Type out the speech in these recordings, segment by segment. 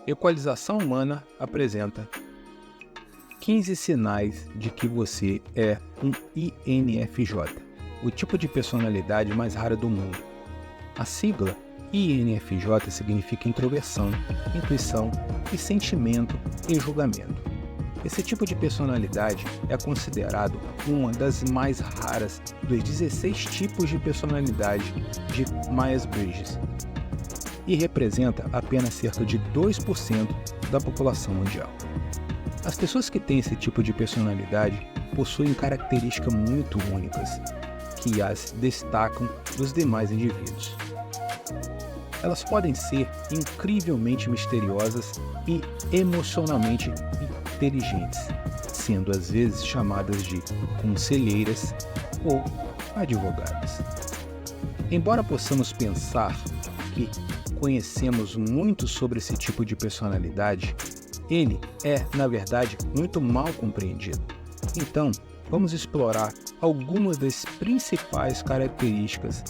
Equalização Humana apresenta 15 sinais de que você é um INFJ, o tipo de personalidade mais rara do mundo. A sigla INFJ significa introversão, intuição e sentimento e julgamento. Esse tipo de personalidade é considerado uma das mais raras dos 16 tipos de personalidade de Myers-Briggs e representa apenas cerca de 2% da população mundial. As pessoas que têm esse tipo de personalidade possuem características muito únicas que as destacam dos demais indivíduos. Elas podem ser incrivelmente misteriosas e emocionalmente inteligentes, sendo às vezes chamadas de conselheiras ou advogadas. Embora possamos pensar que conhecemos muito sobre esse tipo de personalidade, ele é, na verdade, muito mal compreendido. Então, vamos explorar algumas das principais características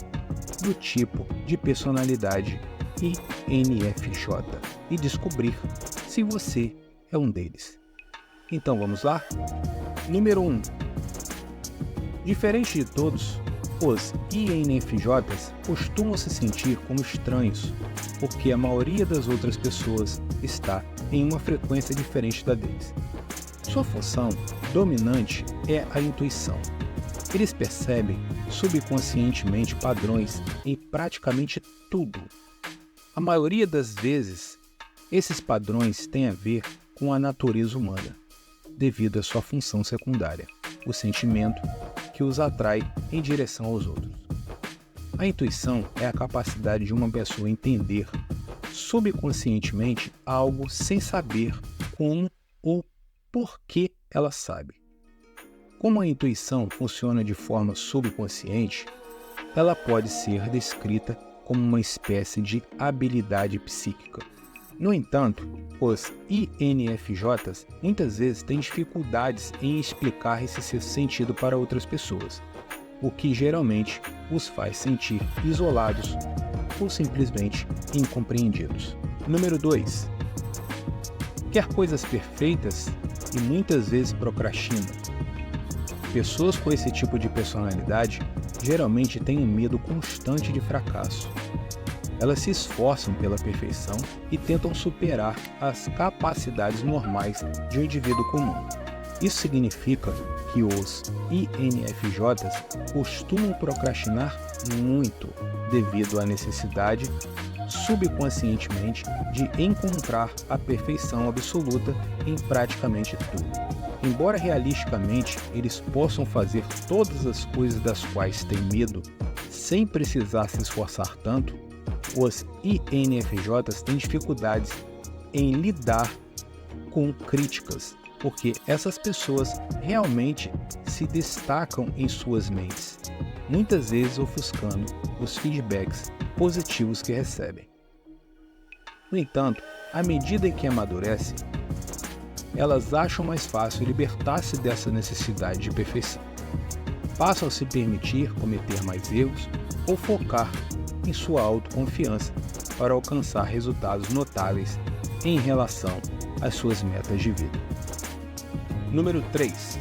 do tipo de personalidade INFJ e descobrir se você é um deles. Então vamos lá? Número 1. Diferente de todos, os INFJs costumam se sentir como estranhos, porque a maioria das outras pessoas está em uma frequência diferente da deles. Sua função dominante é a intuição. Eles percebem subconscientemente padrões em praticamente tudo. A maioria das vezes, esses padrões têm a ver com a natureza humana, devido à sua função secundária, o sentimento que os atrai em direção aos outros. A intuição é a capacidade de uma pessoa entender subconscientemente algo sem saber como ou por que ela sabe. Como a intuição funciona de forma subconsciente, ela pode ser descrita como uma espécie de habilidade psíquica. No entanto, os INFJs muitas vezes têm dificuldades em explicar esse seu sentido para outras pessoas, o que geralmente os faz sentir isolados ou simplesmente incompreendidos. Número 2. Quer coisas perfeitas e muitas vezes procrastina. Pessoas com esse tipo de personalidade geralmente têm um medo constante de fracasso. Elas se esforçam pela perfeição e tentam superar as capacidades normais de um indivíduo comum. Isso significa que os INFJs costumam procrastinar muito devido à necessidade subconscientemente de encontrar a perfeição absoluta em praticamente tudo. Embora realisticamente eles possam fazer todas as coisas das quais têm medo sem precisar se esforçar tanto, os INFJs têm dificuldades em lidar com críticas, porque essas pessoas realmente se destacam em suas mentes, muitas vezes ofuscando os feedbacks positivos que recebem. No entanto, à medida em que amadurecem, elas acham mais fácil libertar-se dessa necessidade de perfeição. Passam a se permitir cometer mais erros ou focar em sua autoconfiança para alcançar resultados notáveis em relação às suas metas de vida. Número 3.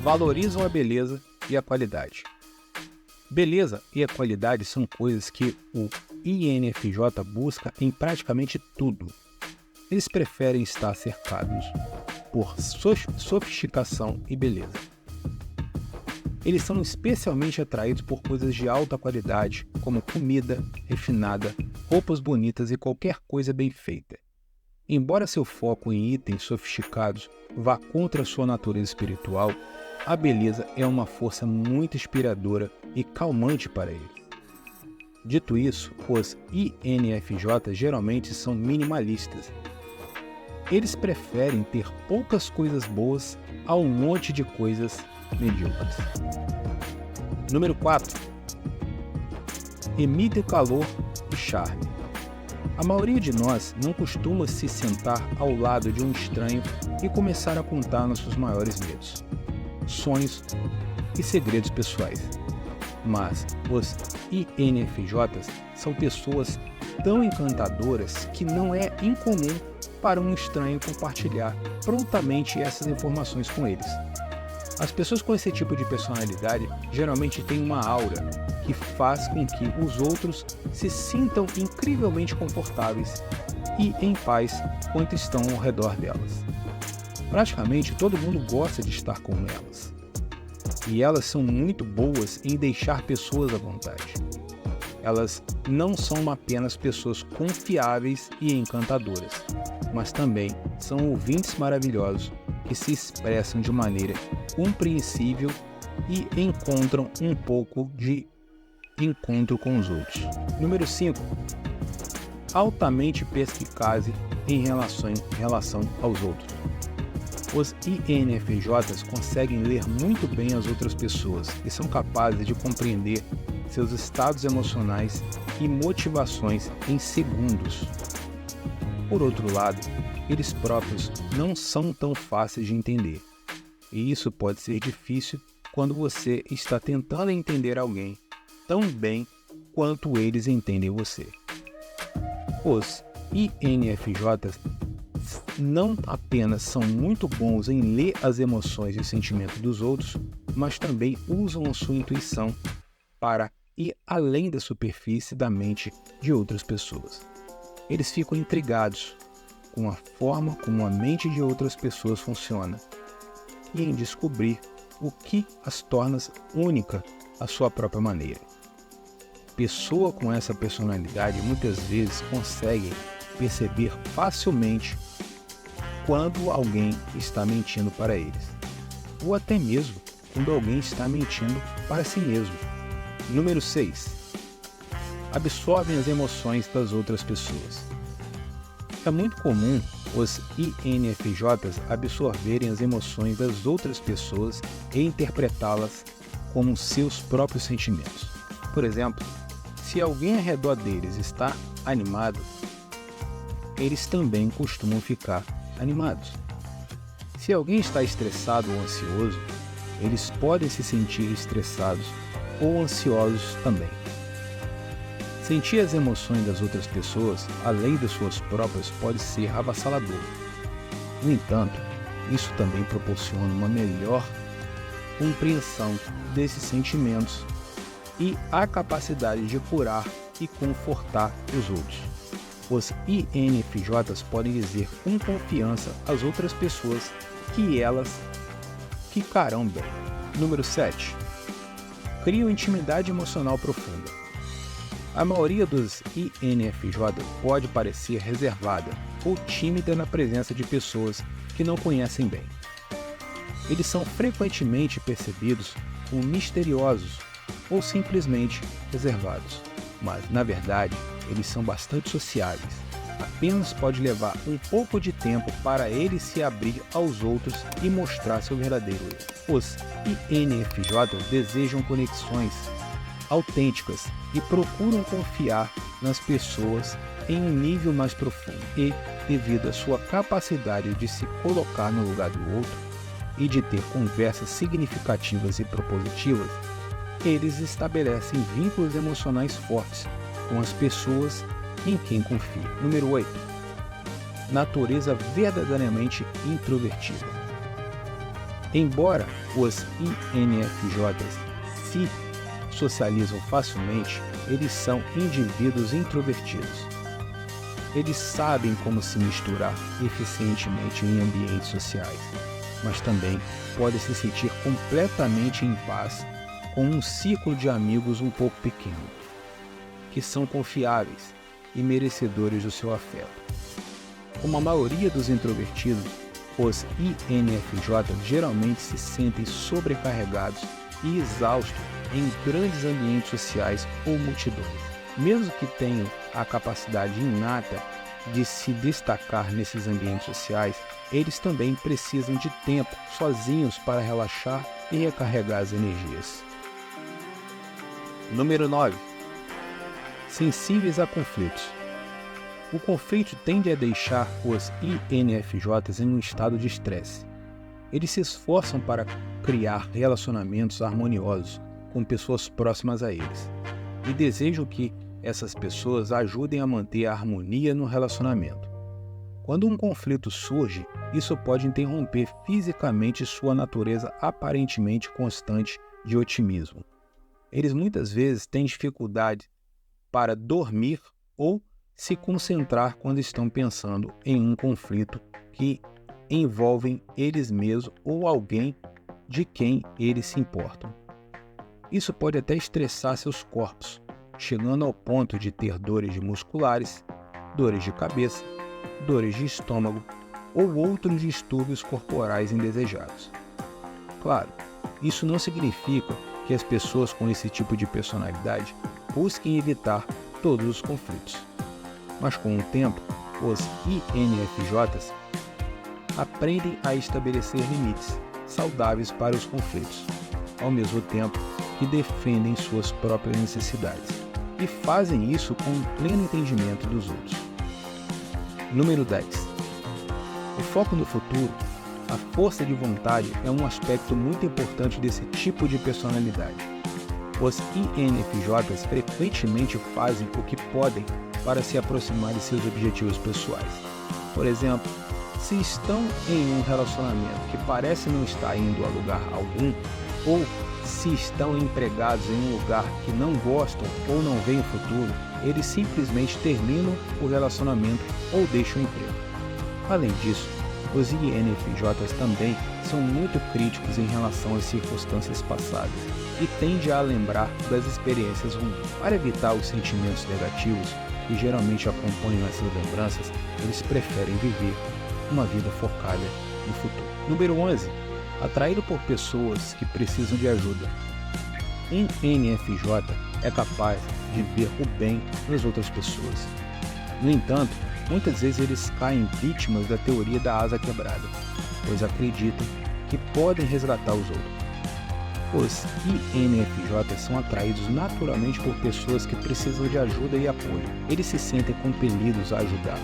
Valorizam a beleza e a qualidade. Beleza e a qualidade são coisas que o INFJ busca em praticamente tudo. Eles preferem estar cercados por sofisticação e beleza. Eles são especialmente atraídos por coisas de alta qualidade, como comida refinada, roupas bonitas e qualquer coisa bem feita. Embora seu foco em itens sofisticados vá contra sua natureza espiritual, a beleza é uma força muito inspiradora e calmante para eles. Dito isso, os INFJ geralmente são minimalistas. Eles preferem ter poucas coisas boas a um monte de coisas medíocres. Número 4. Emite calor e charme. A maioria de nós não costuma se sentar ao lado de um estranho e começar a contar nossos maiores medos, sonhos e segredos pessoais. Mas os INFJs são pessoas tão encantadoras que não é incomum para um estranho compartilhar prontamente essas informações com eles. As pessoas com esse tipo de personalidade geralmente têm uma aura que faz com que os outros se sintam incrivelmente confortáveis e em paz quando estão ao redor delas. Praticamente todo mundo gosta de estar com elas. E elas são muito boas em deixar pessoas à vontade. Elas não são apenas pessoas confiáveis e encantadoras, mas também são ouvintes maravilhosos que se expressam de maneira compreensível e encontram um pouco de encontro com os outros. Número 5. Altamente perspicaz em relação aos outros. Os INFJs conseguem ler muito bem as outras pessoas e são capazes de compreender seus estados emocionais e motivações em segundos. Por outro lado, eles próprios não são tão fáceis de entender, e isso pode ser difícil quando você está tentando entender alguém tão bem quanto eles entendem você. Os INFJs não apenas são muito bons em ler as emoções e sentimentos dos outros, mas também usam a sua intuição para ir além da superfície da mente de outras pessoas. Eles ficam intrigados com a forma como a mente de outras pessoas funciona e em descobrir o que as torna única à sua própria maneira. Pessoa com essa personalidade muitas vezes consegue perceber facilmente quando alguém está mentindo para eles, ou até mesmo quando alguém está mentindo para si mesmo. Número 6. Absorvem as emoções das outras pessoas. É muito comum os INFJs absorverem as emoções das outras pessoas e interpretá-las como seus próprios sentimentos. Por exemplo, se alguém ao redor deles está animado, eles também costumam ficar animados. Se alguém está estressado ou ansioso, eles podem se sentir estressados ou ansiosos também. Sentir as emoções das outras pessoas, além das suas próprias, pode ser avassalador. No entanto, isso também proporciona uma melhor compreensão desses sentimentos e a capacidade de curar e confortar os outros. Os INFJs podem dizer com confiança às outras pessoas que elas ficarão bem. Número 7. Criam intimidade emocional profunda. A maioria dos INFJ pode parecer reservada ou tímida na presença de pessoas que não conhecem bem. Eles são frequentemente percebidos como misteriosos ou simplesmente reservados, mas, na verdade, eles são bastante sociáveis. Apenas pode levar um pouco de tempo para eles se abrir aos outros e mostrar seu verdadeiro eu. Os INFJ desejam conexões autênticas e procuram confiar nas pessoas em um nível mais profundo e, devido à sua capacidade de se colocar no lugar do outro e de ter conversas significativas e propositivas, eles estabelecem vínculos emocionais fortes com as pessoas em quem confia. Número 8. Natureza verdadeiramente introvertida. Embora os INFJs se socializam facilmente, eles são indivíduos introvertidos. Eles sabem como se misturar eficientemente em ambientes sociais, mas também podem se sentir completamente em paz com um círculo de amigos um pouco pequeno, que são confiáveis e merecedores do seu afeto. Como a maioria dos introvertidos, os INFJ geralmente se sentem sobrecarregados e exaustos em grandes ambientes sociais ou multidões. Mesmo que tenham a capacidade inata de se destacar nesses ambientes sociais, eles também precisam de tempo sozinhos para relaxar e recarregar as energias. Número 9. Sensíveis a conflitos. O conflito tende a deixar os INFJs em um estado de estresse. Eles se esforçam para criar relacionamentos harmoniosos com pessoas próximas a eles e desejam que essas pessoas ajudem a manter a harmonia no relacionamento. Quando um conflito surge, isso pode interromper fisicamente sua natureza aparentemente constante de otimismo. Eles muitas vezes têm dificuldade para dormir ou se concentrar quando estão pensando em um conflito que envolve eles mesmos ou alguém de quem eles se importam. Isso pode até estressar seus corpos, chegando ao ponto de ter dores musculares, dores de cabeça, dores de estômago ou outros distúrbios corporais indesejados. Claro, isso não significa que as pessoas com esse tipo de personalidade busquem evitar todos os conflitos. Mas com o tempo, os INFJs aprendem a estabelecer limites saudáveis para os conflitos, ao mesmo tempo que defendem suas próprias necessidades e fazem isso com um pleno entendimento dos outros. Número 10. O foco no futuro, a força de vontade é um aspecto muito importante desse tipo de personalidade. Os INFJs frequentemente fazem o que podem para se aproximar de seus objetivos pessoais. Por exemplo, se estão em um relacionamento que parece não estar indo a lugar algum, ou se estão empregados em um lugar que não gostam ou não veem o futuro, eles simplesmente terminam o relacionamento ou deixam o emprego. Além disso, os INFJs também são muito críticos em relação às circunstâncias passadas e tendem a lembrar das experiências ruins. Para evitar os sentimentos negativos que geralmente acompanham essas lembranças, eles preferem viver uma vida focada no futuro. Número 11. Atraído por pessoas que precisam de ajuda. Um INFJ é capaz de ver o bem nas outras pessoas. No entanto, muitas vezes eles caem vítimas da teoria da asa quebrada, pois acreditam que podem resgatar os outros. Os INFJ são atraídos naturalmente por pessoas que precisam de ajuda e apoio. Eles se sentem compelidos a ajudar,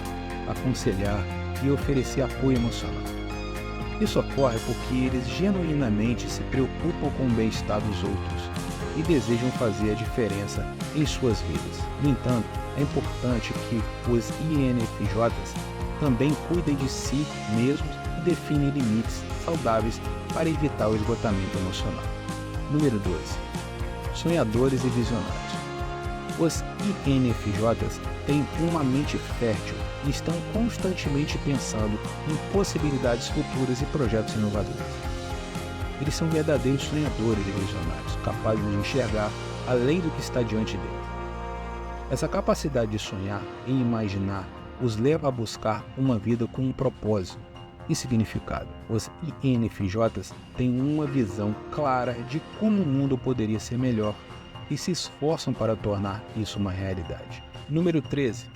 aconselhar e oferecer apoio emocional. Isso ocorre porque eles genuinamente se preocupam com o bem-estar dos outros e desejam fazer a diferença em suas vidas. No entanto, é importante que os INFJs também cuidem de si mesmos e definem limites saudáveis para evitar o esgotamento emocional. Número 12. Sonhadores e visionários. Os INFJs têm uma mente fértil e estão constantemente pensando em possibilidades futuras e projetos inovadores. Eles são verdadeiros sonhadores e visionários, capazes de enxergar além do que está diante deles. Essa capacidade de sonhar e imaginar os leva a buscar uma vida com um propósito e significado. Os INFJs têm uma visão clara de como o mundo poderia ser melhor e se esforçam para tornar isso uma realidade. Número 13.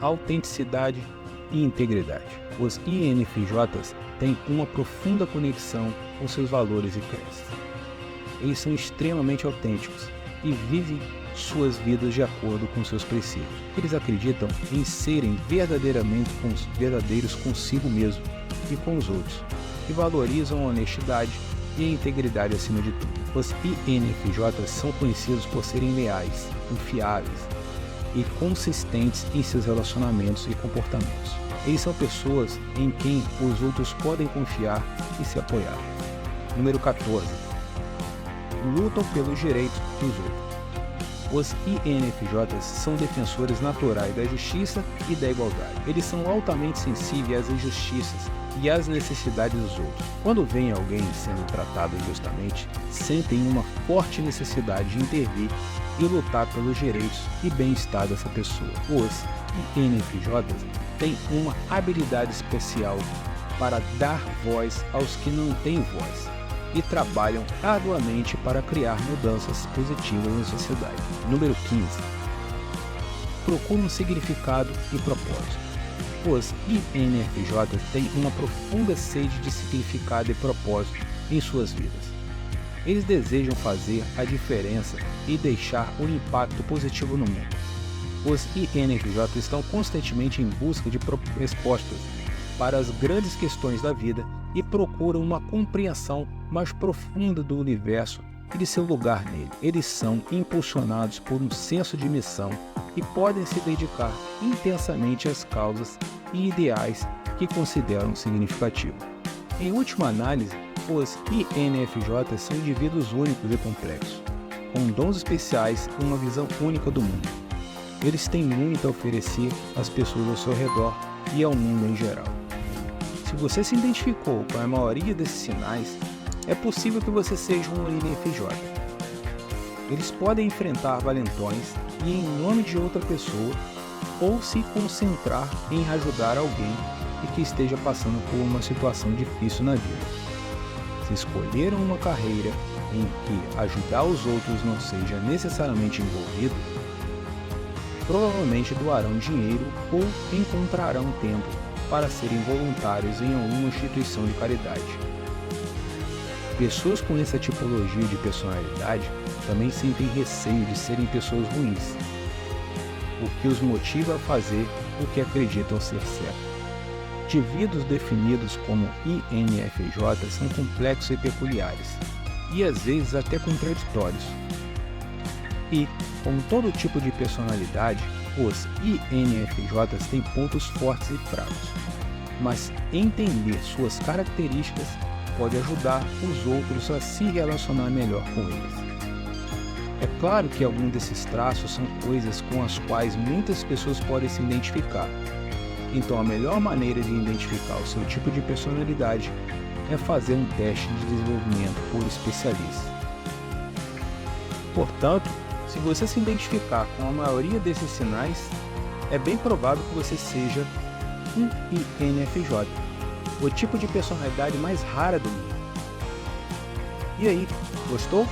Autenticidade e integridade. Os INFJs têm uma profunda conexão com seus valores e crenças. Eles são extremamente autênticos e vivem suas vidas de acordo com seus princípios. Eles acreditam em serem verdadeiramente verdadeiros consigo mesmo e com os outros, e valorizam a honestidade e a integridade acima de tudo. Os INFJs são conhecidos por serem leais, confiáveis e consistentes em seus relacionamentos e comportamentos. Eles são pessoas em quem os outros podem confiar e se apoiar. Número 14. Lutam pelos direitos dos outros. Os INFJs são defensores naturais da justiça e da igualdade. Eles são altamente sensíveis às injustiças e às necessidades dos outros. Quando veem alguém sendo tratado injustamente, sentem uma forte necessidade de intervir e lutar pelos direitos e bem-estar dessa pessoa. Os INFJs têm uma habilidade especial para dar voz aos que não têm voz e trabalham arduamente para criar mudanças positivas na sociedade. Número 15. Procuram significado e propósito. Os INFJs têm uma profunda sede de significado e propósito em suas vidas. Eles desejam fazer a diferença e deixar um impacto positivo no mundo. Os INFJs estão constantemente em busca de respostas para as grandes questões da vida e procuram uma compreensão mais profunda do universo e de seu lugar nele. Eles são impulsionados por um senso de missão e podem se dedicar intensamente às causas e ideais que consideram significativos. Em última análise, os INFJs são indivíduos únicos e complexos, com dons especiais e uma visão única do mundo. Eles têm muito a oferecer às pessoas ao seu redor e ao mundo em geral. Se você se identificou com a maioria desses sinais, é possível que você seja um INFJ. Eles podem enfrentar valentões e em nome de outra pessoa, ou se concentrar em ajudar alguém e que esteja passando por uma situação difícil na vida. Se escolheram uma carreira em que ajudar os outros não seja necessariamente envolvido, provavelmente doarão dinheiro ou encontrarão tempo para serem voluntários em alguma instituição de caridade. Pessoas com essa tipologia de personalidade também sentem receio de serem pessoas ruins, o que os motiva a fazer o que acreditam ser certo. Indivíduos definidos como INFJ são complexos e peculiares, e às vezes até contraditórios. E, como todo tipo de personalidade, os INFJs têm pontos fortes e fracos, mas entender suas características pode ajudar os outros a se relacionar melhor com eles. É claro que alguns desses traços são coisas com as quais muitas pessoas podem se identificar. Então a melhor maneira de identificar o seu tipo de personalidade é fazer um teste de desenvolvimento por especialista. Portanto, se você se identificar com a maioria desses sinais, é bem provável que você seja um INFJ, o tipo de personalidade mais rara do mundo. E aí, gostou?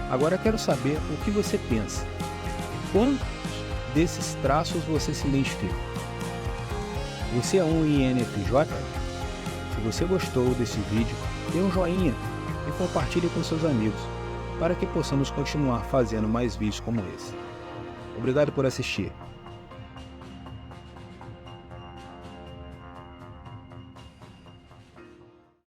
Agora quero saber o que você pensa. Quantos desses traços você se identifica? Você é um INFJ? Se você gostou desse vídeo, dê um joinha e compartilhe com seus amigos, para que possamos continuar fazendo mais vídeos como esse. Obrigado por assistir.